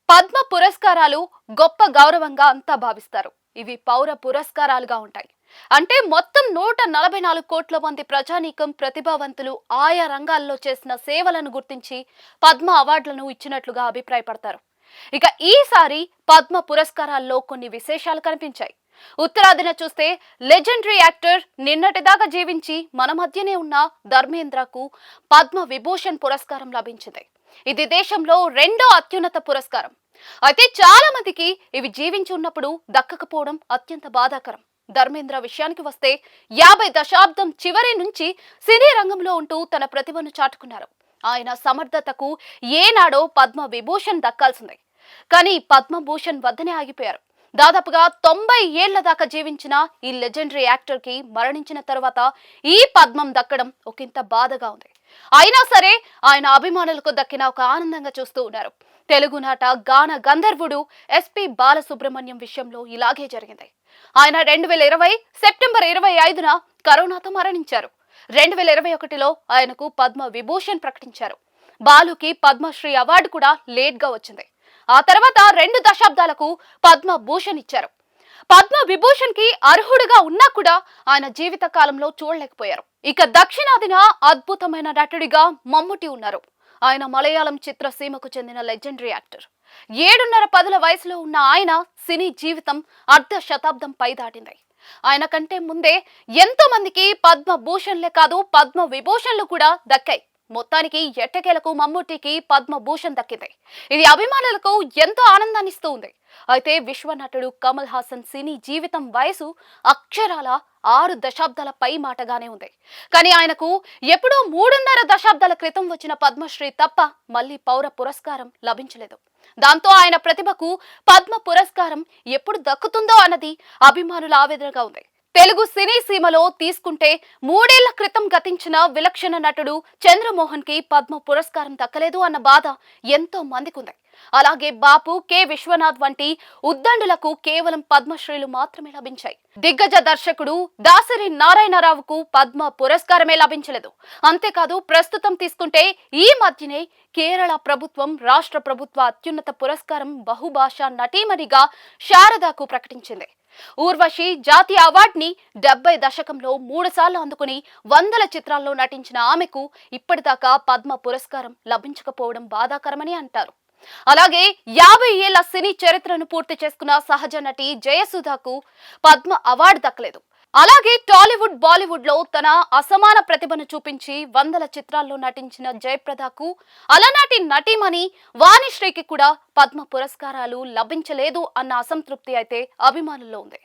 పద్మ పురస్కారాలు గొప్ప గౌరవంగా అంతా భావిస్తారు. ఇవి పౌర పురస్కారాలుగా ఉంటాయి. అంటే మొత్తం 144 కోట్ల మంది ప్రజానీకం ప్రతిభావంతులు ఆయా రంగాల్లో చేసిన సేవలను గుర్తించి పద్మ అవార్డులను ఇచ్చినట్లుగా అభిప్రాయపడతారు. ఇక ఈసారి పద్మ పురస్కారాల్లో కొన్ని విశేషాలు కనిపించాయి. ఉత్తరాదిన చూస్తే లెజెండరీ యాక్టర్ నిన్నటిదాకా జీవించి మన మధ్యనే ఉన్న ధర్మేంద్రకు పద్మ విభూషణ్ పురస్కారం లభించింది. ఇది దేశంలో రెండో అత్యున్నత పురస్కారం. అయితే చాలా మందికి ఇవి జీవించి ఉన్నప్పుడు దక్కకపోవడం అత్యంత బాధాకరం. ధర్మేంద్ర విషయానికి వస్తే 50 దశాబ్దం చివరి నుంచి సినీ రంగంలో ఉంటూ తన ప్రతిభను చాటుకున్నారు. ఆయన సమర్థతకు ఏనాడో పద్మ విభూషణ్ దక్కాల్సిందే. కానీ పద్మభూషణ్ వద్దనే ఆగిపోయారు. దాదాపుగా 90 ఏళ్ల దాకా జీవించిన ఈ లెజెండరీ యాక్టర్ కి మరణించిన తర్వాత ఈ పద్మం దక్కడం ఒకంత బాధగా ఉంది. అయినా సరే ఆయన అభిమానులకు దక్కిన ఒక ఆనందంగా చూస్తూ ఉన్నారు. తెలుగునాట గాన గంధర్వుడు ఎస్పి బాలసుబ్రహ్మణ్యం విషయంలో ఇలాగే జరిగింది. ఆయన 2020 సెప్టెంబర్ 25న కరోనాతో మరణించారు. 2021లో ఆయనకు పద్మ విభూషణ్ ప్రకటించారు. బాలుకి పద్మశ్రీ అవార్డు కూడా లేట్ గా వచ్చింది. ఆ తర్వాత 2 దశాబ్దాలకు పద్మ భూషణ్ ఇచ్చారు. పద్మ విభూషణ్ కి అర్హుడుగా ఉన్నా కూడా ఆయన జీవిత కాలంలో చూడలేకపోయారు. ఇక దక్షిణాదిన అద్భుతమైన నటుడిగా మమ్ముటి ఉన్నారు. ఆయన మలయాళం చిత్రసీమకు చెందిన లెజెండరీ యాక్టర్. 7.5 వయసులో ఉన్న ఆయన సినీ జీవితం అర్ధ శతాబ్దం పై దాటింది. ఆయన కంటే ముందే ఎంతో మందికి పద్మ భూషణ్లే కాదు పద్మ విభూషణ్లు కూడా దక్కాయి. మొత్తానికి ఎట్టకేలకు మమ్ముటికి పద్మ భూషణ్ దక్కింది. ఇది అభిమానులకు ఎంతో ఆనందాన్ని ఇస్తూ ఉంది. అయితే విశ్వనటుడు కమల్ హాసన్ సినీ జీవితం వయసు అక్షరాల 6 దశాబ్దాల పై మాటగానే ఉంది. కానీ ఆయనకు ఎప్పుడో 3.5 దశాబ్దాల క్రితం వచ్చిన పద్మశ్రీ తప్ప మళ్ళీ పౌర పురస్కారం లభించలేదు. దాంతో ఆయన ప్రతిభకు పద్మ పురస్కారం ఎప్పుడు దక్కుతుందో అన్నది అభిమానుల ఆవేదనగా ఉంది. తెలుగు సినీ సీమలో తీసుకుంటే 3 ఏళ్ల క్రితం గతించిన విలక్షణ నటుడు చంద్రమోహన్ కి పద్మ పురస్కారం దక్కలేదు అన్న బాధ ఎంతో మందికి ఉంది. అలాగే బాపు, కె విశ్వనాథ్ వంటి ఉద్దండులకు కేవలం పద్మశ్రీలు మాత్రమే లభించాయి. దిగ్గజ దర్శకుడు దాసరి నారాయణరావుకు పద్మ పురస్కారమే లభించలేదు. అంతేకాదు ప్రస్తుతం తీసుకుంటే ఈ మధ్యనే కేరళ ప్రభుత్వం రాష్ట్ర ప్రభుత్వ అత్యున్నత పురస్కారం బహుభాషా నటీమణిగా శారదాకు ప్రకటించింది. ఊర్వశి జాతీయ అవార్డుని 70 దశకంలో 3 సార్లు అందుకుని 100 చిత్రాల్లో నటించిన ఆమెకు ఇప్పటిదాకా పద్మ పురస్కారం లభించకపోవడం బాధాకరమని అంటారు. అలాగే 50 ఏళ్ల సినీ చరిత్రను పూర్తి చేసుకున్న సహజ నటి జయసుధకు పద్మ అవార్డు దక్కలేదు. అలాగే టాలీవుడ్, బాలీవుడ్ లో తన అసమాన ప్రతిభను చూపించి 100 చిత్రాల్లో నటించిన జయప్రదకు, అలనాటి నటీమణి వాణిశ్రీకి కూడా పద్మ పురస్కారాలు లభించలేదు అన్న అసంతృప్తి అయితే అభిమానుల్లో ఉంది.